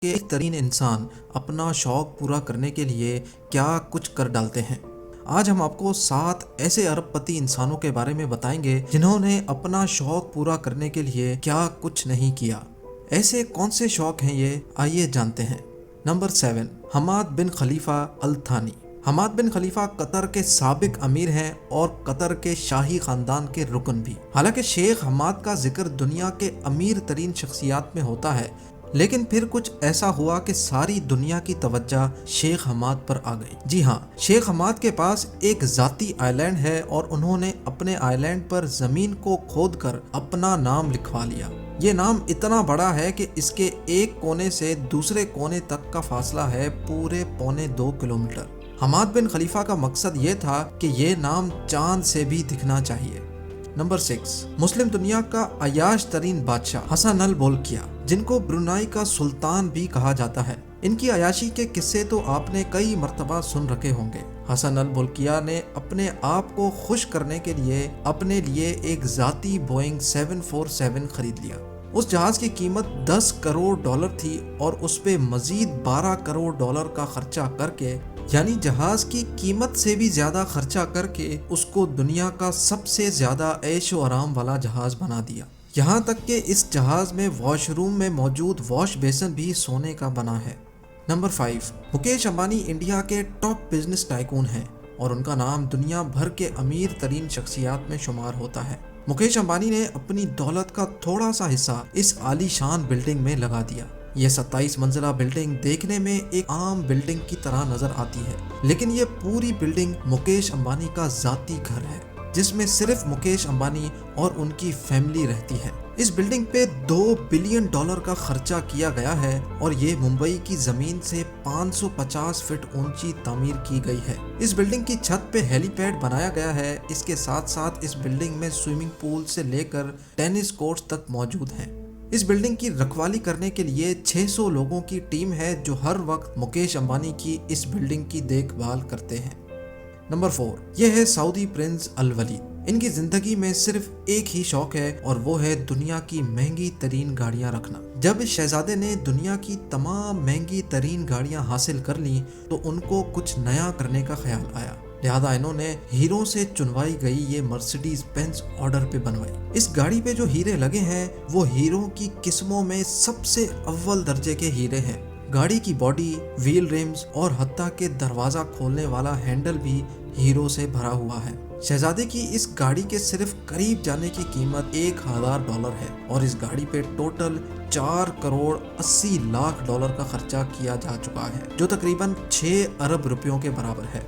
کہ ایک ترین انسان اپنا شوق پورا کرنے کے لیے کیا کچھ کر ڈالتے ہیں۔ آج ہم آپ کو 7 ایسے ارب پتی انسانوں کے بارے میں بتائیں گے جنہوں نے اپنا شوق پورا کرنے کے لیے کیا کچھ نہیں کیا۔ ایسے کون سے شوق ہیں یہ، آئیے جانتے ہیں۔ نمبر 7، حماد بن خلیفہ التھانی۔ حماد بن خلیفہ قطر کے سابق امیر ہیں اور قطر کے شاہی خاندان کے رکن بھی۔ حالانکہ شیخ حماد کا ذکر دنیا کے امیر ترین شخصیات میں ہوتا ہے، لیکن پھر کچھ ایسا ہوا کہ ساری دنیا کی توجہ شیخ حماد پر آ گئی۔ جی ہاں، شیخ حماد کے پاس ایک ذاتی آئی لینڈ ہے اور انہوں نے اپنے آئی لینڈ پر زمین کو کھود کر اپنا نام لکھوا لیا۔ یہ نام اتنا بڑا ہے کہ اس کے ایک کونے سے دوسرے کونے تک کا فاصلہ ہے پورے 2.25 کلومیٹر۔ حماد بن خلیفہ کا مقصد یہ تھا کہ یہ نام چاند سے بھی دکھنا چاہیے۔ نمبر 6، مسلم دنیا کا عیاش ترین بادشاہ حسن البولکیہ، جن کو برونائی کا سلطان بھی کہا جاتا ہے۔ ان کی عیاشی کے قصے تو آپ نے کئی مرتبہ سن رکھے ہوں گے۔ حسن البولکیہ نے اپنے آپ کو خوش کرنے کے لیے اپنے لیے ایک ذاتی بوئنگ 747 خرید لیا۔ اس جہاز کی قیمت $10 کروڑ تھی اور اس پہ مزید $12 کروڑ کا خرچہ کر کے، یعنی جہاز کی قیمت سے بھی زیادہ خرچہ کر کے، اس کو دنیا کا سب سے زیادہ عیش و آرام والا جہاز بنا دیا۔ یہاں تک کہ اس جہاز میں واش روم میں موجود واش بیسن بھی سونے کا بنا ہے۔ نمبر 5، مکیش امبانی انڈیا کے ٹاپ بزنس ٹائکون ہیں اور ان کا نام دنیا بھر کے امیر ترین شخصیات میں شمار ہوتا ہے۔ مکیش امبانی نے اپنی دولت کا تھوڑا سا حصہ اس عالی شان بلڈنگ میں لگا دیا۔ یہ 27 منزلہ بلڈنگ دیکھنے میں ایک عام بلڈنگ کی طرح نظر آتی ہے، لیکن یہ پوری بلڈنگ مکیش امبانی کا ذاتی گھر ہے، جس میں صرف مکیش امبانی اور ان کی فیملی رہتی ہے۔ اس بلڈنگ پہ $2 بلین کا خرچہ کیا گیا ہے اور یہ ممبئی کی زمین سے 550 فٹ اونچی تعمیر کی گئی ہے۔ اس بلڈنگ کی چھت پہ ہیلی پیڈ بنایا گیا ہے۔ اس کے ساتھ ساتھ اس بلڈنگ میں سوئمنگ پول سے لے کر ٹینس کورٹس تک موجود ہیں۔ اس بلڈنگ کی رکھوالی کرنے کے لیے 600 لوگوں کی ٹیم ہے جو ہر وقت مکیش امبانی کی اس بلڈنگ کی دیکھ بھال کرتے ہیں۔ نمبر 4، یہ ہے سعودی پرنس الولید۔ ان کی زندگی میں صرف ایک ہی شوق ہے اور وہ ہے دنیا کی مہنگی ترین گاڑیاں رکھنا۔ جب اس شہزادے نے دنیا کی تمام مہنگی ترین گاڑیاں حاصل کر لیں تو ان کو کچھ نیا کرنے کا خیال آیا، لہذا انہوں نے ہیروں سے چنوائی گئی یہ مرسیڈیز بینز آرڈر پہ بنوائی۔ اس گاڑی پہ جو ہیرے لگے ہیں وہ ہیروں کی قسموں میں سب سے اول درجے کے ہیرے ہیں۔ گاڑی کی باڈی، ویل ریمز اور حتیٰ کہ دروازہ کھولنے والا ہینڈل بھی ہیروں سے بھرا ہوا ہے۔ شہزادے کی اس گاڑی کے صرف قریب جانے کی قیمت $1000 ہے اور اس گاڑی پہ ٹوٹل $4 کروڑ 80 لاکھ کا خرچہ کیا جا چکا ہے، جو تقریباً 6 ارب روپیوں کے برابر ہے۔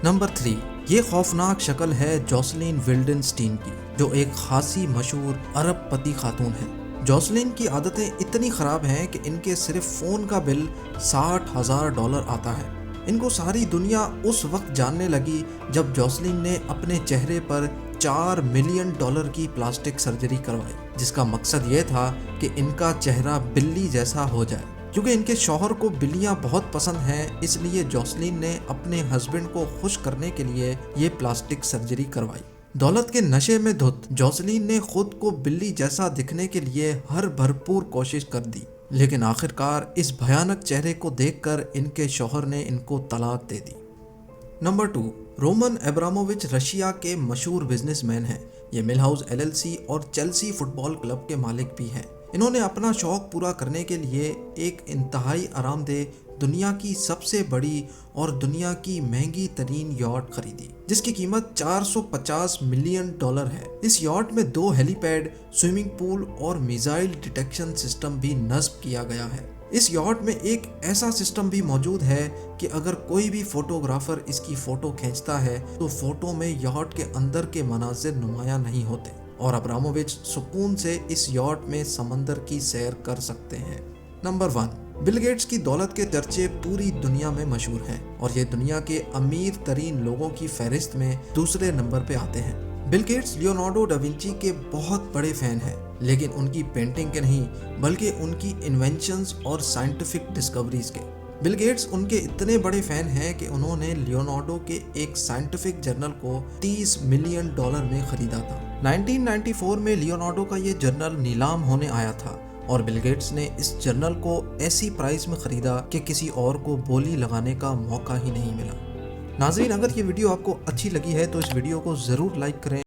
نمبر 3، یہ خوفناک شکل ہے جوسلین ولڈنسٹین کی، جو ایک خاصی مشہور ارب پتی خاتون ہے۔ جوسلین کی عادتیں اتنی خراب ہیں کہ ان کے صرف فون کا بل $60,000 آتا ہے۔ ان کو ساری دنیا اس وقت جاننے لگی جب جوسلین نے اپنے چہرے پر $4 ملین کی پلاسٹک سرجری کروائی، جس کا مقصد یہ تھا کہ ان کا چہرہ بلی جیسا ہو جائے۔ کیونکہ ان کے شوہر کو بلیاں بہت پسند ہیں، اس لیے جوسلین نے اپنے ہسبینڈ کو خوش کرنے کے لیے یہ پلاسٹک سرجری کروائی۔ دولت کے نشے میں دھت جوسلین نے خود کو بلی جیسا دکھنے کے لیے ہر بھرپور کوشش کر دی، لیکن آخرکار اس بھیانک چہرے کو دیکھ کر ان کے شوہر نے ان کو طلاق دے دی۔ نمبر 2، رومن ابرامووچ رشیا کے مشہور بزنس مین ہیں۔ یہ مل ہاؤس LLC اور چیلسی فٹ بال کلب کے مالک بھی ہیں۔ انہوں نے اپنا شوق پورا کرنے کے لیے ایک انتہائی آرام دہ، دنیا کی سب سے بڑی اور دنیا کی مہنگی ترین یاٹ خریدی، جس کی قیمت $450 ملین ہے۔ اس یاٹ میں 2 ہیلی پیڈ، سوئمنگ پول اور میزائل ڈیٹیکشن سسٹم بھی نصب کیا گیا ہے۔ اس یاٹ میں ایک ایسا سسٹم بھی موجود ہے کہ اگر کوئی بھی فوٹوگرافر اس کی فوٹو کھینچتا ہے تو فوٹو میں یاٹ کے اندر کے مناظر نمایاں نہیں ہوتے اور ابرامووچ سکون سے اس یاٹ میں سمندر کی سیر کر سکتے ہیں۔ نمبر 1، بل گیٹس کی دولت کے چرچے پوری دنیا میں مشہور ہیں اور یہ دنیا کے امیر ترین لوگوں کی فہرست میں دوسرے نمبر پہ آتے ہیں۔ بل گیٹس لیونارڈو ڈا ونچی کے بہت بڑے فین ہیں، لیکن ان کی پینٹنگ کے نہیں بلکہ ان کی انوینشنز اور سائنٹیفک ڈسکوریز کے۔ بل گیٹس ان کے اتنے بڑے فین ہیں کہ انہوں نے لیونارڈو کے ایک سائنٹیفک جرنل کو $30 ملین میں خریدا تھا۔ 1994 میں لیونارڈو کا یہ جرنل نیلام ہونے آیا تھا اور بل گیٹس نے اس جرنل کو ایسی پرائس میں خریدا کہ کسی اور کو بولی لگانے کا موقع ہی نہیں ملا۔ ناظرین، اگر یہ ویڈیو آپ کو اچھی لگی ہے تو اس ویڈیو کو ضرور لائک کریں